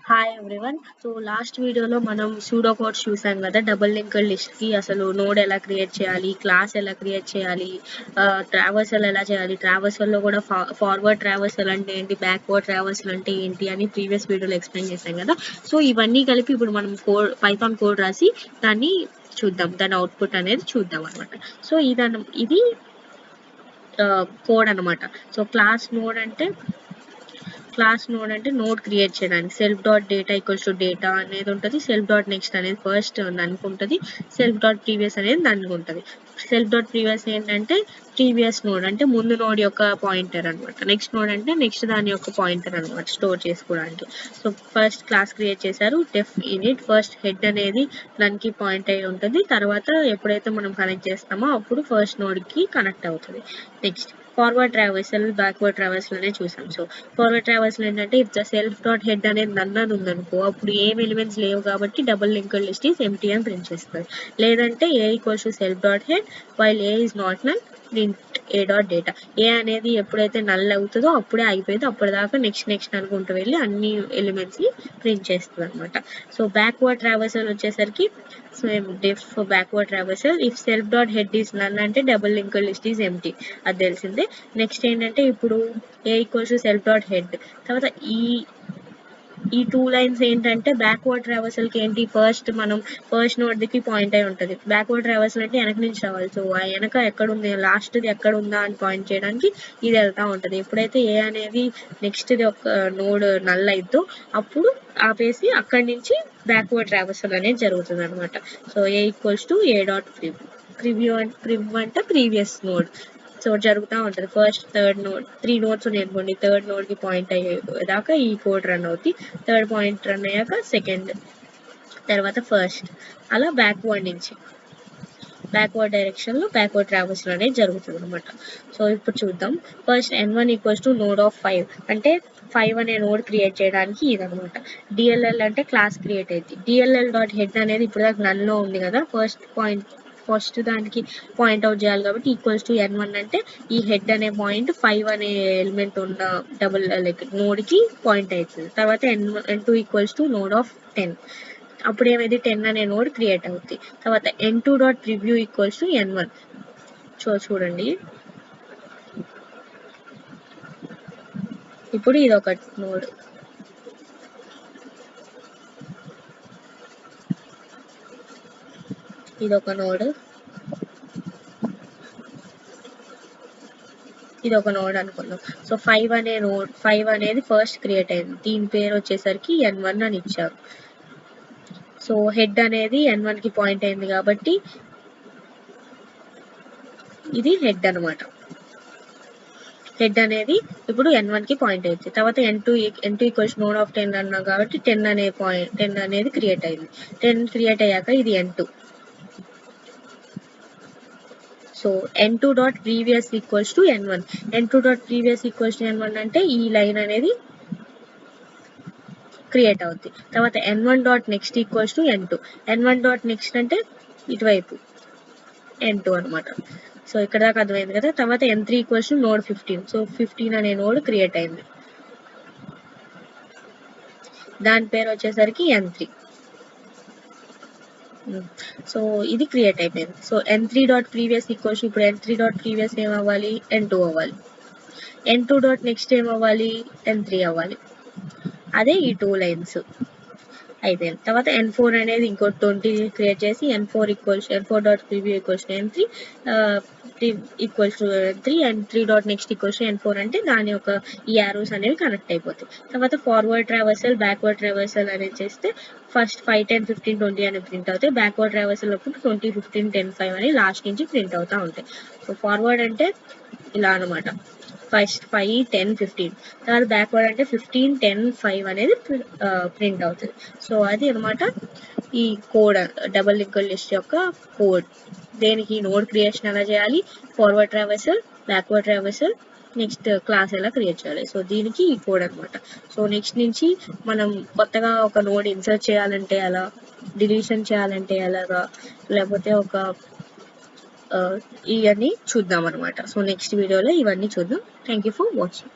Hi everyone. So last వీడియోలో మనం pseudo codes చూసాం కదా, డబుల్ లింక్డ్ లిస్ట్కి అసలు నోడ్ ఎలా క్రియేట్ చేయాలి, క్లాస్ ఎలా క్రియేట్ చేయాలి, ట్రావర్సల్ ఎలా చేయాలి, ట్రావర్సల్లో కూడా ఫార్వర్డ్ ట్రావర్సల్ అంటే ఏంటి, బ్యాక్వర్డ్ ట్రావర్సల్ అంటే ఏంటి అని ప్రీవియస్ వీడియోలో ఎక్స్ప్లెయిన్ చేశాం కదా. సో ఇవన్నీ కలిపి ఇప్పుడు మనం పైథాన్ కోడ్ రాసి దాన్ని చూద్దాం, దాని అవుట్పుట్ అనేది చూద్దాం అనమాట. సో ఇది కోడ్ అనమాట. సో క్లాస్ నోడ్ అంటే నోడ్ క్రియేట్ చేయడానికి self dot data equals to data అనేది ఉంటుంది, సెల్ఫ్ డాట్ నెక్స్ట్ అనేది ఫస్ట్ దానికి ఉంటుంది, సెల్ఫ్ డాట్ ప్రీవియస్ అనేది దానికి ఉంటుంది. సెల్ఫ్ డాట్ ప్రీవియస్ ఏంటంటే ప్రీవియస్ నోడ్ అంటే ముందు నోడ్ యొక్క పాయింటర్ అనమాట, నెక్స్ట్ నోడ్ అంటే నెక్స్ట్ దాని యొక్క పాయింటర్ అనమాట స్టోర్ చేసుకోవడానికి. సో ఫస్ట్ క్లాస్ క్రియేట్ చేశారు, డెఫ్ ఇనిట్, ఫస్ట్ హెడ్ అనేది దానికి పాయింట్ అయి ఉంటుంది, తర్వాత ఎప్పుడైతే మనం కనెక్ట్ చేస్తామో అప్పుడు ఫస్ట్ నోడ్కి కనెక్ట్ అవుతుంది. Next forward traversal, backward traversal అనే చూసాం. సో ఫార్వర్డ్ ట్రావర్సల్ ఏంటంటే if the self dot head అనేది నన్ అని ఉందనుకో అప్పుడు ఏం ఎలిమెంట్స్ లేవు కాబట్టి double linked list is empty అని ప్రింట్ చేస్తుంది. లేదంటే a equals to self dot head while a is not null print a dot data. A అనేది ఎప్పుడైతే నల్ అవుతుందో అప్పుడే అయిపోయింది, అప్పటిదాకా నెక్స్ట్ అనుకుంటూ వెళ్ళి అన్ని ఎలిమెంట్స్ని ప్రింట్ చేస్తుంది అనమాట. సో బ్యాక్వర్డ్ ట్రావర్సల్ వచ్చేసరికి so def backward traversal if self dot head is none అంటే double linked list is empty, అది తెలిసిందే. నెక్స్ట్ ఏంటంటే ఇప్పుడు a equals to self dot head తర్వాత ఈ టూ లైన్స్ ఏంటంటే బ్యాక్వర్డ్ ట్రావర్సల్కి ఏంటి, మనం ఫస్ట్ నోడ్కి పాయింట్ అయి ఉంటుంది. బ్యాక్వర్డ్ ట్రావర్సల్ అంటే వెనక నుంచి రావాలి, సో ఆ వెనక ఎక్కడుంది, లాస్ట్ది ఎక్కడ ఉందా అని పాయింట్ చేయడానికి ఇది వెళ్తూ ఉంటుంది. ఎప్పుడైతే ఏ అనేది నెక్స్ట్ది ఒక నోడ్ నల్ అయిద్దో అప్పుడు ఆపేసి అక్కడి నుంచి బ్యాక్వర్డ్ ట్రావర్సల్ అనేది జరుగుతుంది అనమాట. So A equals to A dot preview అంటే ప్రీవియస్ నోడ్. సో జరుగుతూ ఉంటుంది. ఫస్ట్ థర్డ్ నోడ్ 3 నోడ్స్ ఉన్నాయి అనుకోండి, థర్డ్ నోడ్కి పాయింట్ అయ్యేదాకా ఈ కోడ్ రన్ అవుతుంది. థర్డ్ పాయింట్ రన్ అయ్యాక సెకండ్, తర్వాత ఫస్ట్, అలా బ్యాక్వర్డ్ డైరెక్షన్లో బ్యాక్వర్డ్ ట్రావర్సల్ అనేది జరుగుతుంది అనమాట. సో ఇప్పుడు చూద్దాం. First n1 equals to node of 5 అంటే 5 అనే నోడ్ క్రియేట్ చేయడానికి ఇదనమాట. డిఎల్ఎల్ అంటే క్లాస్ క్రియేట్ అయింది. డిఎల్ఎల్ డాట్ హెడ్ అనేది ఇప్పుడు దాకా నన్లో ఉంది కదా, ఫస్ట్ దానికి పాయింట్ అవుట్ చేయాలి కాబట్టి ఈక్వల్స్ టు n1 అంటే ఈ హెడ్ అనే పాయింట్ 5 అనే ఎలిమెంట్ ఉన్న డబుల్ నోడ్కి పాయింట్ అవుతుంది. తర్వాత n2 equals to node of 10 అప్పుడు ఏమైంది 10 అనే నోడ్ క్రియేట్ అవుతుంది. తర్వాత n2 dot preview equals to n1. చూడండి ఇప్పుడు ఇది ఒక నోడ్, ఇదొక నోడ్ అనుకుందాం. సో 5 అనేది ఫస్ట్ క్రియేట్ అయింది, దీని పేరు వచ్చేసరికి n1 అని ఇచ్చారు. సో హెడ్ అనేది n1కి పాయింట్ అయింది కాబట్టి ఇది హెడ్ అనమాట. హెడ్ అనేది ఇప్పుడు n1కి పాయింట్ అవుతుంది. తర్వాత n2 ఈక్వల్స్ నోడ్ ఆఫ్ 10 అన్నా కాబట్టి 10 అనేది క్రియేట్ అయింది. 10 క్రియేట్ అయ్యాక ఇది n2. So n2 dot previous equals to n1. n2 dot previous equals to n1 అంటే ఈ లైన్ అనేది క్రియేట్ అవుతుంది. తర్వాత n1 dot next equals to n2. n1 dot next అంటే ఇటువైపు n2 అనమాట. సో ఇక్కడ దాకా అర్థమైంది కదా. తర్వాత n3 equals to node 15. So 15 అనే నోడ్ క్రియేట్ అయింది, దాని పేరు వచ్చేసరికి n3. సో ఇది క్రియేట్ అయిపోయింది. So n3 dot previous equals ఇప్పుడు n3 డాట్ ప్రీవియస్ ఏమవ్వాలి, n2 అవ్వాలి. n2 డాట్ నెక్స్ట్ ఏమవ్వాలి, n3 అవ్వాలి. అదే ఈ 2 లైన్స్ అయిపోయింది. తర్వాత n4 అనేది ఇంకో 20 క్రియేట్ చేసి n4 dot preview equals to n3 equals to n3 and 3 dot next equals to n4 అంటే దాని యొక్క ఈ యారోస్ అనేవి కనెక్ట్ అయిపోతాయి. తర్వాత ఫార్వర్డ్ ట్రావర్సల్, బ్యాక్వర్డ్ ట్రావర్సల్ అనేది చేస్తే ఫస్ట్ 5 10 15 20 అని ప్రింట్ అవుతాయి. బ్యాక్వర్డ్ ట్రావర్సల్ అప్పుడు 20 15 10 5 అని లాస్ట్ నుంచి ప్రింట్ అవుతూ ఉంటాయి. సో ఫార్వర్డ్ అంటే ఇలా అనమాట, ఫస్ట్ 5 10 15, తర్వాత బ్యాక్వర్డ్ అంటే 15 10 5 అనేది ప్రింట్ అవుతుంది. సో అది అనమాట ఈ కోడ్, డబుల్ లింక్డ్ లిస్ట్ యొక్క కోడ్. దేనికి నోడ్ క్రియేషన్ ఎలా చేయాలి, forward traversal, backward traversal, next class ఎలా క్రియేట్ చేయాలి. సో దీనికి ఈ కోడ్ అనమాట. సో నెక్స్ట్ నుంచి మనం కొత్తగా ఒక నోడ్ ఇన్సర్ట్ చేయాలంటే ఎలా, డిలీషన్ చేయాలంటే ఎలాగా, లేకపోతే ఇవన్నీ చూద్దాం అనమాట. సో నెక్స్ట్ వీడియోలో ఇవన్నీ చూద్దాం. Thank you for watching.